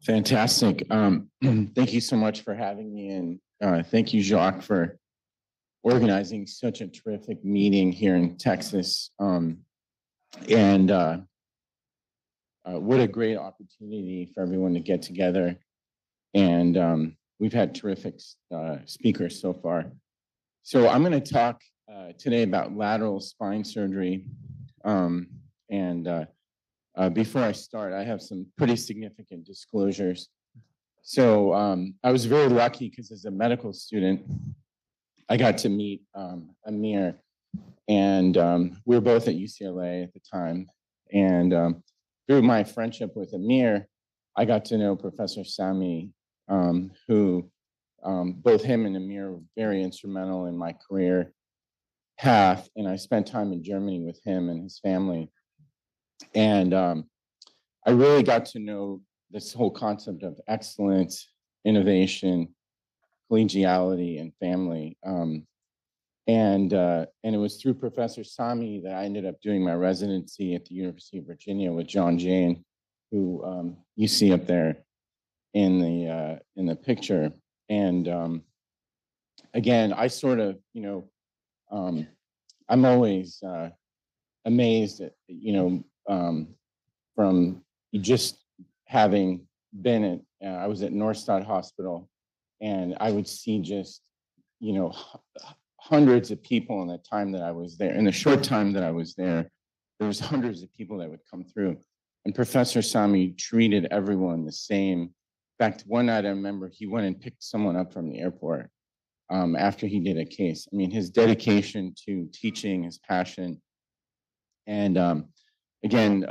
Fantastic. Thank you so much for having me, and thank you, Jacques, for organizing such a terrific meeting here in Texas. And what a great opportunity for everyone to get together. And we've had terrific speakers so far. So I'm going to talk today about lateral spine surgery. Before I start, I have some pretty significant disclosures. So I was very lucky because as a medical student, I got to meet Amir, and we were both at UCLA at the time. And through my friendship with Amir, I got to know Professor Sami, who both him and Amir were very instrumental in my career path. And I spent time in Germany with him and his family. And I really got to know this whole concept of excellence, innovation, collegiality, and family. And it was through Professor Sami that I ended up doing my residency at the University of Virginia with John Jane, who you see up there in the picture. And again, I sort of, I'm always amazed at, from just having been at, I was at Northside Hospital, and I would see just, hundreds of people in the time that I was there. In the short time that I was there, there was hundreds of people that would come through. And Professor Sami treated everyone the same. In fact, one night I remember he went and picked someone up from the airport after he did a case. I mean, his dedication to teaching, his passion, and again,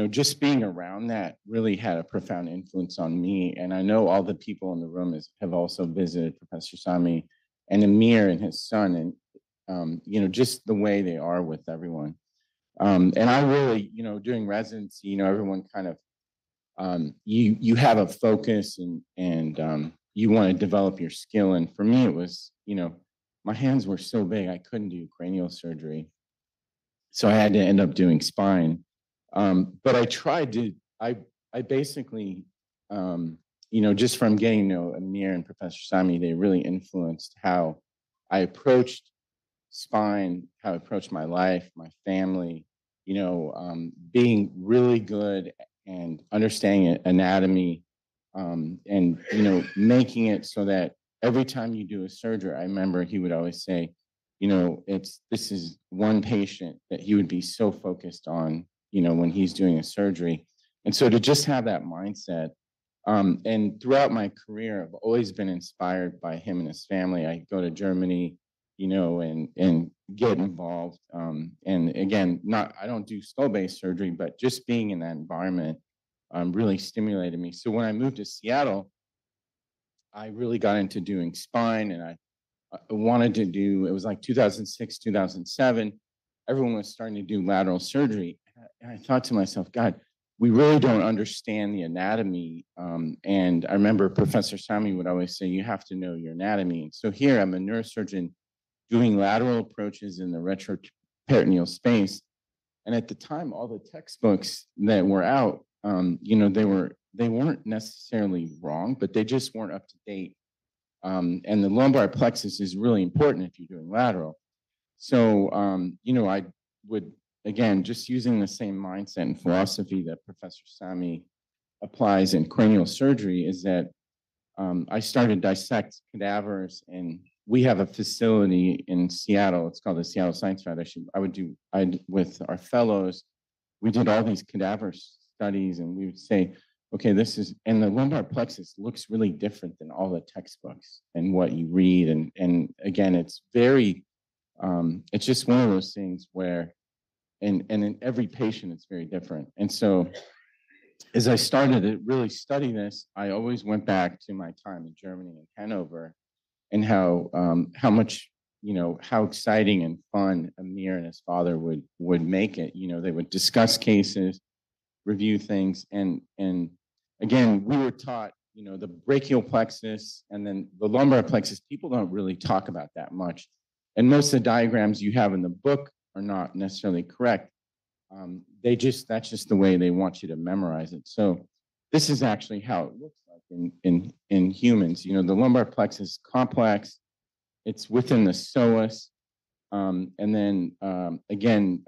just being around that really had a profound influence on me. And I know all the people in the room have also visited Professor Sami and Amir and his son, and just the way they are with everyone. And I really, during residency, everyone kind of you have a focus and you want to develop your skill. And for me, it was, my hands were so big I couldn't do cranial surgery, so I had to end up doing spine. But I tried to. I basically. Just from getting to know Amir and Professor Sami, they really influenced how I approached spine, how I approached my life, my family, being really good and understanding anatomy, and, making it so that every time you do a surgery, I remember he would always say, this is one patient that he would be so focused on, when he's doing a surgery. And so to just have that mindset. And throughout my career, I've always been inspired by him and his family. I go to Germany, and get involved. And again, I don't do skull-based surgery, but just being in that environment really stimulated me. So when I moved to Seattle, I really got into doing spine, and I wanted to do, it was like 2006, 2007, everyone was starting to do lateral surgery. And I thought to myself, God, we really don't understand the anatomy. And I remember Professor Sami would always say, you have to know your anatomy. So here I'm a neurosurgeon doing lateral approaches in the retroperitoneal space. And at the time, all the textbooks that were out, they weren't necessarily wrong, but they just weren't up to date. And the lumbar plexus is really important if you're doing lateral. So, I would, again, just using the same mindset and philosophy that Professor Sami applies in cranial surgery, is that I started to dissect cadavers, and we have a facility in Seattle. It's called the Seattle Science Foundation. With our fellows, we did all these cadaver studies, and we would say, okay, and the lumbar plexus looks really different than all the textbooks and what you read. And again, it's very, it's just one of those things where, and in every patient, it's very different. And so as I started to really study this, I always went back to my time in Germany and Hanover, and how much, how exciting and fun Amir and his father would make it. They would discuss cases, review things. And again, we were taught, the brachial plexus and then the lumbar plexus, people don't really talk about that much. And most of the diagrams you have in the book are not necessarily correct. That's just the way they want you to memorize it. So this is actually how it looks like in humans. You know, the lumbar plexus is complex. It's within the psoas. And then again,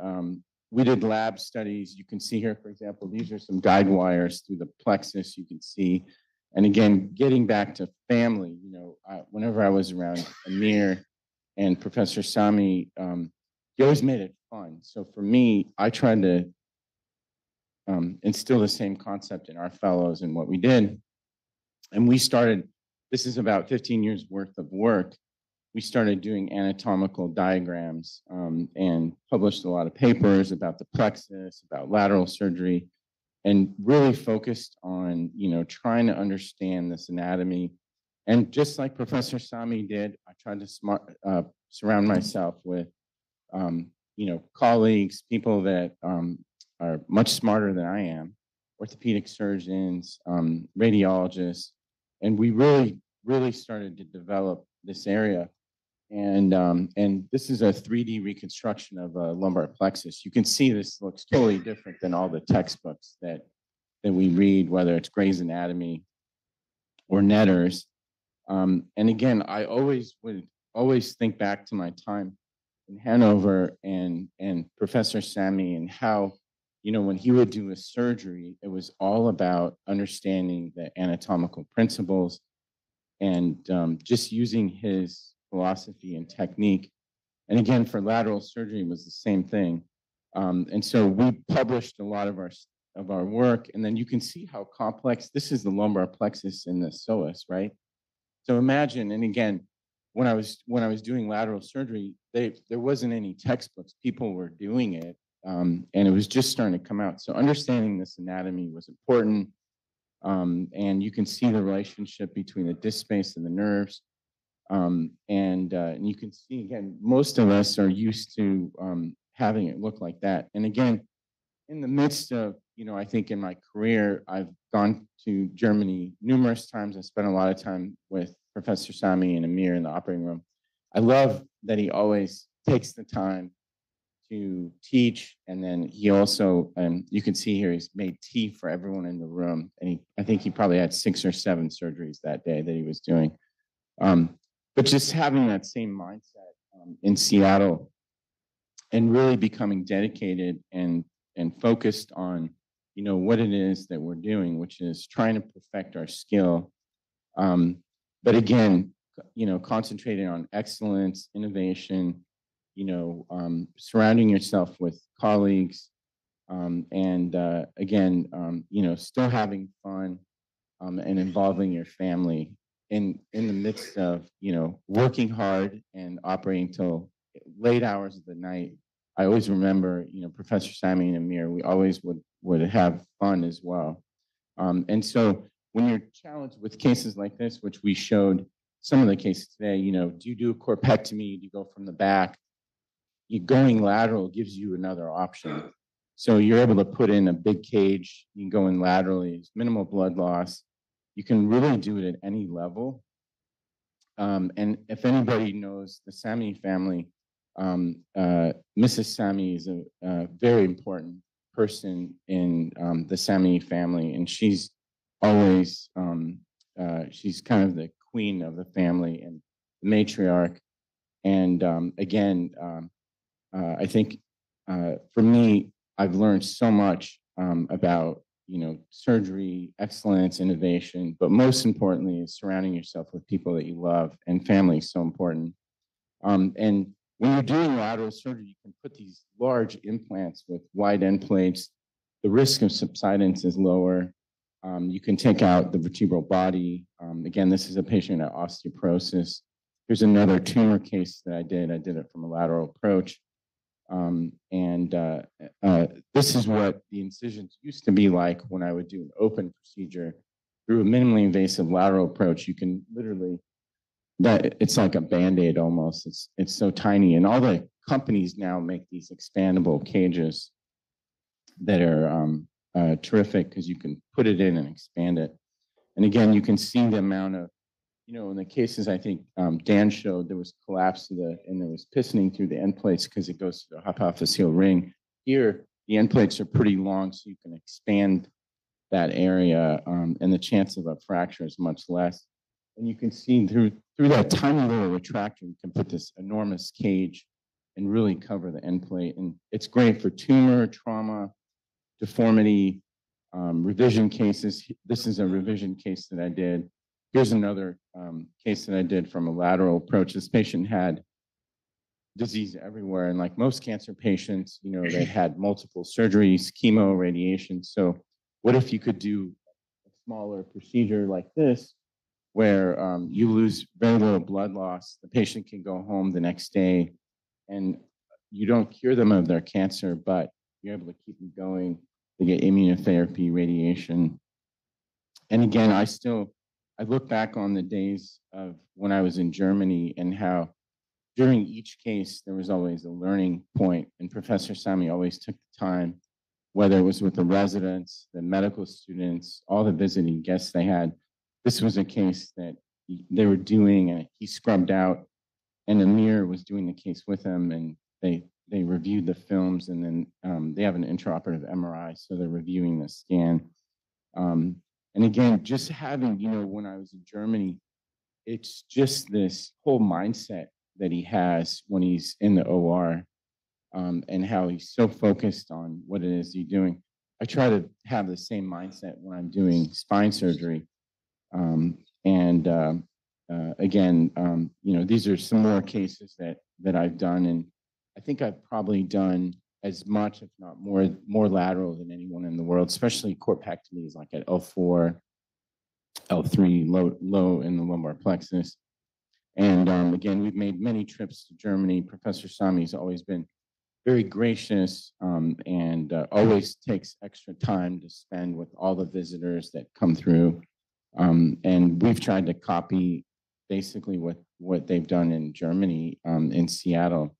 we did lab studies. You can see here, for example, these are some guide wires through the plexus you can see. And again, getting back to family, you know, whenever I was around Amir and Professor Sami, he always made it fun. So for me, I tried to instill the same concept in our fellows and what we did. And we started, this is about 15 years worth of work. We started doing anatomical diagrams and published a lot of papers about the plexus, about lateral surgery, and really focused on, you know, trying to understand this anatomy. And just like Professor Sami did, I tried to surround myself with, you know, colleagues, people that are much smarter than I am, orthopedic surgeons, radiologists, and we really started to develop this area. And this is a 3D reconstruction of a lumbar plexus. You can see this looks totally different than all the textbooks that we read, whether it's Gray's Anatomy or Netter's. And again, I would always think back to my time in Hanover and Professor Sami, and how, you know, when he would do a surgery, it was all about understanding the anatomical principles and just using his philosophy and technique. And again, for lateral surgery, it was the same thing. And so we published a lot of our work, and then you can see how complex this is, the lumbar plexus and the psoas, right? So imagine, and again, when I was doing lateral surgery, there wasn't any textbooks. People were doing it, and it was just starting to come out. So understanding this anatomy was important. And you can see the relationship between the disc space and the nerves. And you can see, again, most of us are used to having it look like that. And again, in the midst of, you know, I think in my career, I've gone to Germany numerous times. I spent a lot of time with Professor Sami and Amir in the operating room. I love that he always takes the time to teach. And then he also, you can see here, he's made tea for everyone in the room. And I think he probably had 6 or 7 surgeries that day that he was doing. But just having that same mindset in Seattle and really becoming dedicated and focused on, you know, what it is that we're doing, which is trying to perfect our skill. But again, you know, concentrating on excellence, innovation, you know, surrounding yourself with colleagues, and again, you know, still having fun and involving your family in the midst of, you know, working hard and operating till late hours of the night. I always remember, you know, Professor Sami and Amir, we always would have fun as well. And so when you're challenged with cases like this, which we showed some of the cases today, you know, do you do a corpectomy? Do you go from the back? You going lateral gives you another option. So you're able to put in a big cage, you can go in laterally, it's minimal blood loss. You can really do it at any level. And if anybody knows the Sami family, Mrs. Sami is a very important person in the Sami family, and she's always, she's kind of the queen of the family and the matriarch. And again, I think for me, I've learned so much about, you know, surgery, excellence, innovation, but most importantly is surrounding yourself with people that you love, and family is so important. And when you're doing lateral surgery, you can put these large implants with wide end plates. The risk of subsidence is lower. You can take out the vertebral body. Again, this is a patient at osteoporosis. Here's another tumor case that I did. I did it from a lateral approach. This is what the incisions used to be like when I would do an open procedure. Through a minimally invasive lateral approach, you can literally, it's like a Band-Aid almost. It's so tiny. And all the companies now make these expandable cages that are terrific because you can put it in and expand it. And again, you can see the amount of, you know, in the cases I think Dan showed, there was collapse and there was pissoning through the end plates because it goes to the hypophyseal ring. Here, the end plates are pretty long, so you can expand that area, and the chance of a fracture is much less. And you can see through that tiny little retractor, you can put this enormous cage and really cover the end plate. And it's great for tumor, trauma, deformity, revision cases. This is a revision case that I did. Here's another case that I did from a lateral approach. This patient had disease everywhere. And like most cancer patients, you know, they had multiple surgeries, chemo, radiation. So what if you could do a smaller procedure like this, where you lose very little blood loss, the patient can go home the next day, and you don't cure them of their cancer, but you're able to keep them going. They get immunotherapy, radiation. And again, I look back on the days of when I was in Germany and how during each case, there was always a learning point, and Professor Sami always took the time, whether it was with the residents, the medical students, all the visiting guests they had. This was a case that they were doing, and he scrubbed out, and Amir was doing the case with him, and they reviewed the films, and then they have an intraoperative MRI, so they're reviewing the scan. And again, just having, you know, when I was in Germany, it's just this whole mindset that he has when he's in the OR, and how he's so focused on what it is he's doing. I try to have the same mindset when I'm doing spine surgery. Again, you know, these are some more cases that I've done, and I think I've probably done as much, if not more lateral than anyone in the world, especially corpectomies like at L4, L3, low in the lumbar plexus. And again, we've made many trips to Germany. Professor Sami's always been very gracious, and always takes extra time to spend with all the visitors that come through. And we've tried to copy basically what they've done in Germany, in Seattle,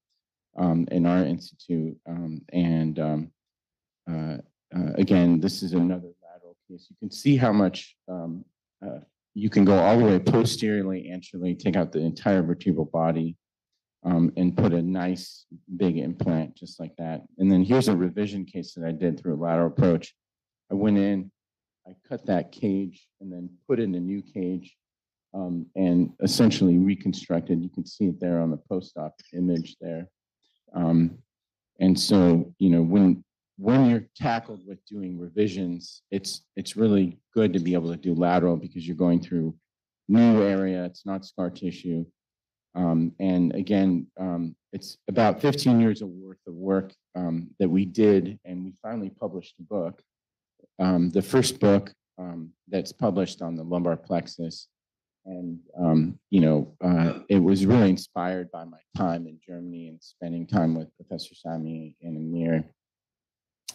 in our institute. Again, this is another lateral case. You can see how much you can go all the way posteriorly, anteriorly, take out the entire vertebral body, and put a nice big implant just like that. And then here's a revision case that I did through a lateral approach. I went in, I cut that cage and then put in a new cage, and essentially reconstructed. You can see it there on the post-op image there. And so, you know, when you're tackled with doing revisions, it's really good to be able to do lateral because you're going through new area. It's not scar tissue. And again, it's about 15 years worth of work that we did, and we finally published a book. The first book that's published on the lumbar plexus. And, you know, it was really inspired by my time in Germany and spending time with Professor Sami and Amir.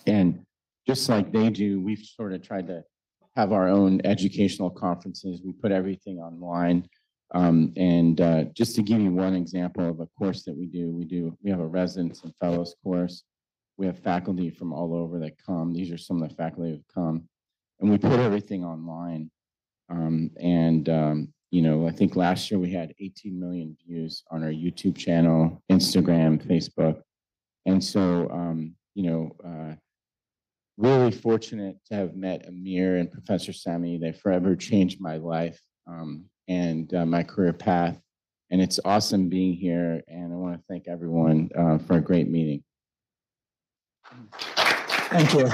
And just like they do, we've sort of tried to have our own educational conferences. We put everything online. Just to give you one example of a course that we have a residence and fellows course. We have faculty from all over that come. These are some of the faculty that come. And we put everything online. You know, I think last year we had 18 million views on our YouTube channel, Instagram, Facebook. And so, you know, really fortunate to have met Amir and Professor Sami. They forever changed my life and my career path. And it's awesome being here. And I want to thank everyone for a great meeting. Thank you.